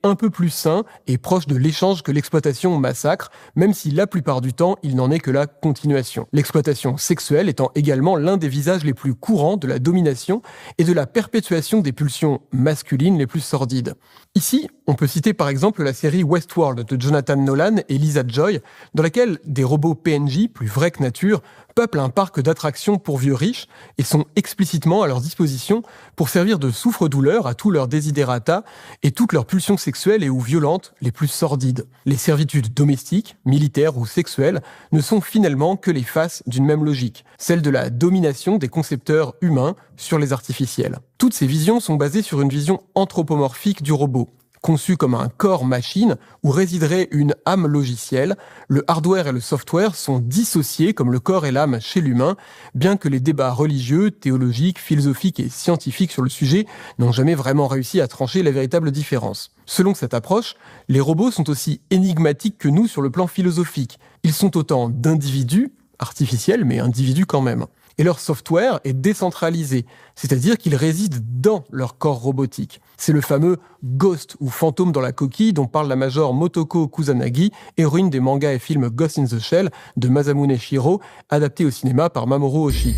un peu plus sain et proche de l'échange que l'exploitation massacre, même si la plupart du temps, il n'en est que la continuation. L'exploitation sexuelle étant également l'un des visages les plus courants de la domination et de la perpétuation des pulsions masculines les plus sordides. Ici, on peut citer par exemple la série Westworld de Jonathan Nolan et Lisa Joy, dans laquelle des robots PNJ, plus vrais que nature, peuplent un parc d'attractions pour vieux riches et sont explicitement à leur disposition pour servir de souffre-douleur à tous leurs desiderata et toutes leurs pulsions sexuelles et ou violentes les plus sordides. Les servitudes domestiques, militaires ou sexuelles ne sont finalement que les faces d'une même logique, celle de la domination des concepteurs humains sur les artificiels. Toutes ces visions sont basées sur une vision anthropomorphique du robot. Conçu comme un corps machine où résiderait une âme logicielle, le hardware et le software sont dissociés comme le corps et l'âme chez l'humain, bien que les débats religieux, théologiques, philosophiques et scientifiques sur le sujet n'ont jamais vraiment réussi à trancher la véritable différence. Selon cette approche, les robots sont aussi énigmatiques que nous sur le plan philosophique. Ils sont autant d'individus, artificiels mais individus quand même. Et leur software est décentralisé, c'est-à-dire qu'ils résident dans leur corps robotique. C'est le fameux ghost ou fantôme dans la coquille dont parle la major Motoko Kusanagi, héroïne des mangas et films Ghost in the Shell de Masamune Shirow, adapté au cinéma par Mamoru Oshii.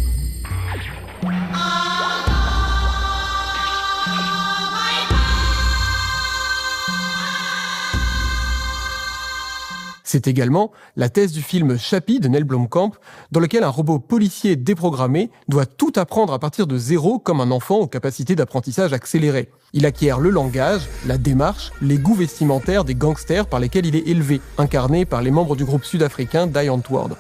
C'est également la thèse du film Chappie de Neil Blomkamp, dans lequel un robot policier déprogrammé doit tout apprendre à partir de zéro comme un enfant aux capacités d'apprentissage accélérées. Il acquiert le langage, la démarche, les goûts vestimentaires des gangsters par lesquels il est élevé, incarné par les membres du groupe sud-africain Die Antwoord.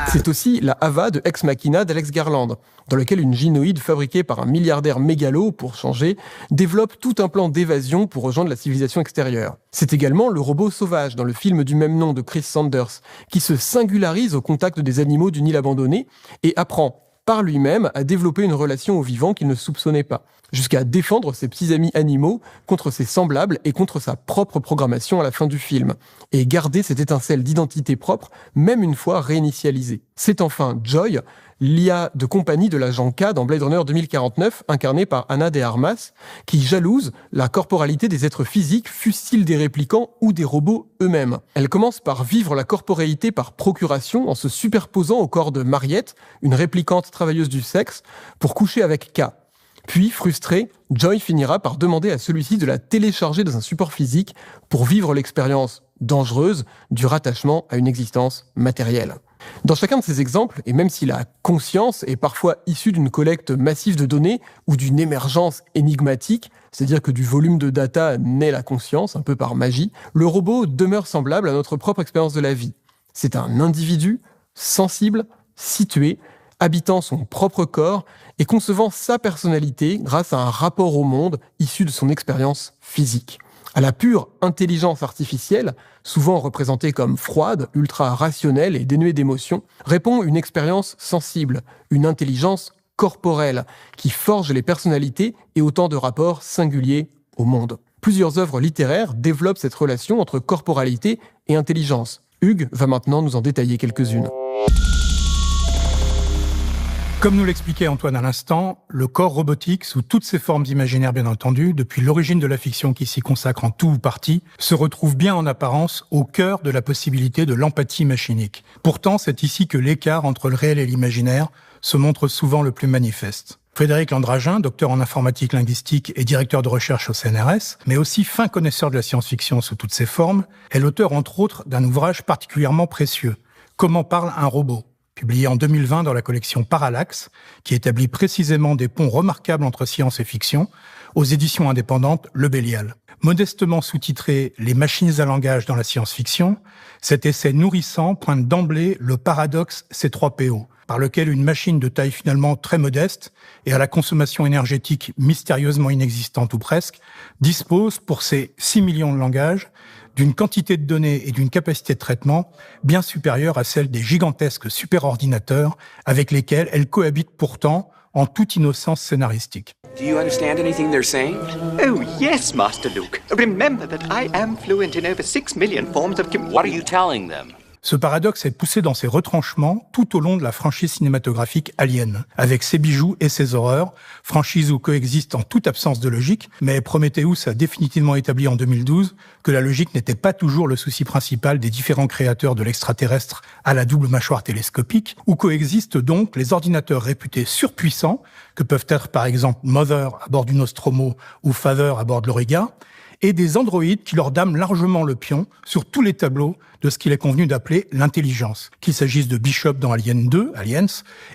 C'est aussi la Ava de Ex Machina d'Alex Garland, dans lequel une gynoïde fabriquée par un milliardaire mégalo, pour changer, développe tout un plan d'évasion pour rejoindre la civilisation extérieure. C'est également le robot sauvage dans le film du même nom de Chris Sanders, qui se singularise au contact des animaux d'une île abandonnée et apprend par lui-même à développer une relation aux vivants qu'il ne soupçonnait pas, jusqu'à défendre ses petits amis animaux contre ses semblables et contre sa propre programmation à la fin du film, et garder cette étincelle d'identité propre, même une fois réinitialisée. C'est enfin Joy, l'IA de compagnie de l'agent K dans Blade Runner 2049, incarnée par Ana de Armas, qui jalouse la corporalité des êtres physiques, fussent-ils des réplicants ou des robots eux-mêmes. Elle commence par vivre la corporéité par procuration en se superposant au corps de Mariette, une réplicante travailleuse du sexe, pour coucher avec K. Puis, frustrée, Joy finira par demander à celui-ci de la télécharger dans un support physique pour vivre l'expérience dangereuse du rattachement à une existence matérielle. Dans chacun de ces exemples, et même si la conscience est parfois issue d'une collecte massive de données ou d'une émergence énigmatique, c'est-à-dire que du volume de data naît la conscience, un peu par magie, le robot demeure semblable à notre propre expérience de la vie. C'est un individu sensible, situé, habitant son propre corps et concevant sa personnalité grâce à un rapport au monde issu de son expérience physique. À la pure intelligence artificielle, souvent représentée comme froide, ultra-rationnelle et dénuée d'émotions, répond une expérience sensible, une intelligence corporelle, qui forge les personnalités et autant de rapports singuliers au monde. Plusieurs œuvres littéraires développent cette relation entre corporalité et intelligence. Hugues va maintenant nous en détailler quelques-unes. Comme nous l'expliquait Antoine à l'instant, le corps robotique, sous toutes ses formes imaginaires bien entendu, depuis l'origine de la fiction qui s'y consacre en tout ou partie, se retrouve bien en apparence au cœur de la possibilité de l'empathie machinique. Pourtant, c'est ici que l'écart entre le réel et l'imaginaire se montre souvent le plus manifeste. Frédéric Landragin, docteur en informatique linguistique et directeur de recherche au CNRS, mais aussi fin connaisseur de la science-fiction sous toutes ses formes, est l'auteur entre autres d'un ouvrage particulièrement précieux, « Comment parle un robot ?», publié en 2020 dans la collection Parallax, qui établit précisément des ponts remarquables entre science et fiction, aux éditions indépendantes Le Bélial. Modestement sous-titré « Les machines à langage dans la science-fiction », cet essai nourrissant pointe d'emblée le paradoxe C3PO, par lequel une machine de taille finalement très modeste et à la consommation énergétique mystérieusement inexistante ou presque, dispose pour ses 6 millions de langages d'une quantité de données et d'une capacité de traitement bien supérieure à celle des gigantesques superordinateurs avec lesquels elle cohabite pourtant en toute innocence scénaristique. Do you understand anything they're saying? Oh, yes, Master Luke. Remember that I am fluent in over 6 million forms of What are you telling them? Ce paradoxe est poussé dans ses retranchements tout au long de la franchise cinématographique Alien, avec ses bijoux et ses horreurs, franchise où coexistent en toute absence de logique, mais Prometheus a définitivement établi en 2012 que la logique n'était pas toujours le souci principal des différents créateurs de l'extraterrestre à la double mâchoire télescopique, où coexistent donc les ordinateurs réputés surpuissants, que peuvent être par exemple Mother à bord du Nostromo ou Father à bord de l'Auriga, et des androïdes qui leur dament largement le pion sur tous les tableaux de ce qu'il est convenu d'appeler l'intelligence. Qu'il s'agisse de Bishop dans Alien 2, Aliens,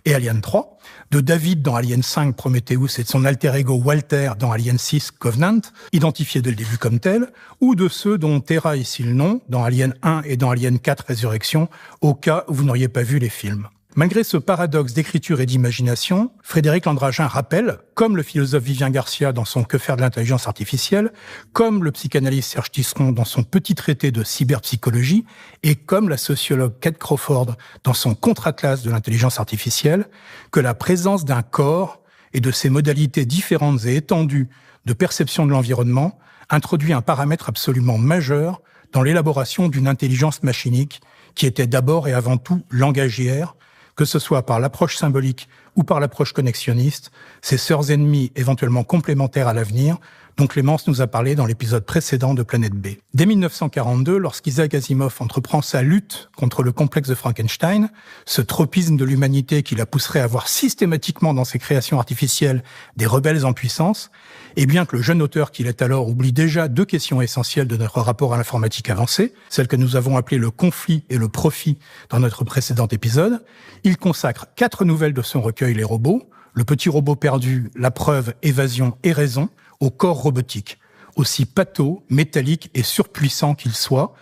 et Alien 3, de David dans Alien 5, Prometheus, et de son alter ego Walter dans Alien 6, Covenant, identifiés dès le début comme tels, ou de ceux dont Terra est ici le nom, dans Alien 1 et dans Alien 4, Résurrection, au cas où vous n'auriez pas vu les films. Malgré ce paradoxe d'écriture et d'imagination, Frédéric Landragin rappelle, comme le philosophe Vivien Garcia dans son Que faire de l'intelligence artificielle, comme le psychanalyste Serge Tisseron dans son petit traité de cyberpsychologie, et comme la sociologue Kate Crawford dans son contre-atlas de l'intelligence artificielle, que la présence d'un corps et de ses modalités différentes et étendues de perception de l'environnement introduit un paramètre absolument majeur dans l'élaboration d'une intelligence machinique qui était d'abord et avant tout langagière, que ce soit par l'approche symbolique ou par l'approche connexionniste, ces sœurs ennemies éventuellement complémentaires à l'avenir, dont Clémence nous a parlé dans l'épisode précédent de Planète B. Dès 1942, lorsqu'Isaac Asimov entreprend sa lutte contre le complexe de Frankenstein, ce tropisme de l'humanité qui la pousserait à voir systématiquement dans ses créations artificielles des rebelles en puissance, et bien que le jeune auteur qu'il est alors oublie déjà deux questions essentielles de notre rapport à l'informatique avancée, celles que nous avons appelées le conflit et le profit dans notre précédent épisode, il consacre 4 nouvelles de son recueil Les robots, Le petit robot perdu, La preuve, Évasion et Raison, au corps robotique, aussi pâteau, métallique et surpuissant qu'il soit,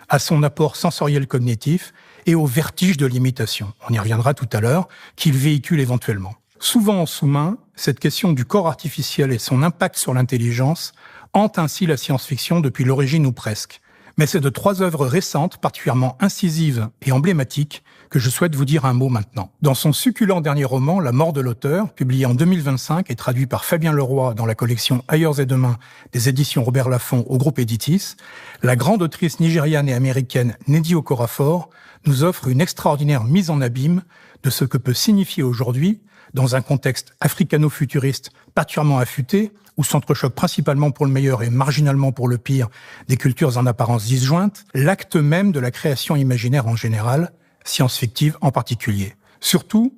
à son apport sensoriel cognitif et au vertige de l'imitation, on y reviendra tout à l'heure, qu'il véhicule éventuellement. Souvent en sous-main, cette question du corps artificiel et son impact sur l'intelligence hante ainsi la science-fiction depuis l'origine ou presque. Mais c'est de 3 œuvres récentes, particulièrement incisives et emblématiques, que je souhaite vous dire un mot maintenant. Dans son succulent dernier roman, La mort de l'auteur, publié en 2025 et traduit par Fabien Leroy dans la collection Ailleurs et Demain des éditions Robert Laffont au groupe Editis, la grande autrice nigériane et américaine Nnedi Okorafor nous offre une extraordinaire mise en abîme de ce que peut signifier aujourd'hui, dans un contexte africano-futuriste particulièrement affûté, où s'entrechoquent principalement pour le meilleur et marginalement pour le pire des cultures en apparence disjointes, l'acte même de la création imaginaire en général, science-fictive en particulier. Surtout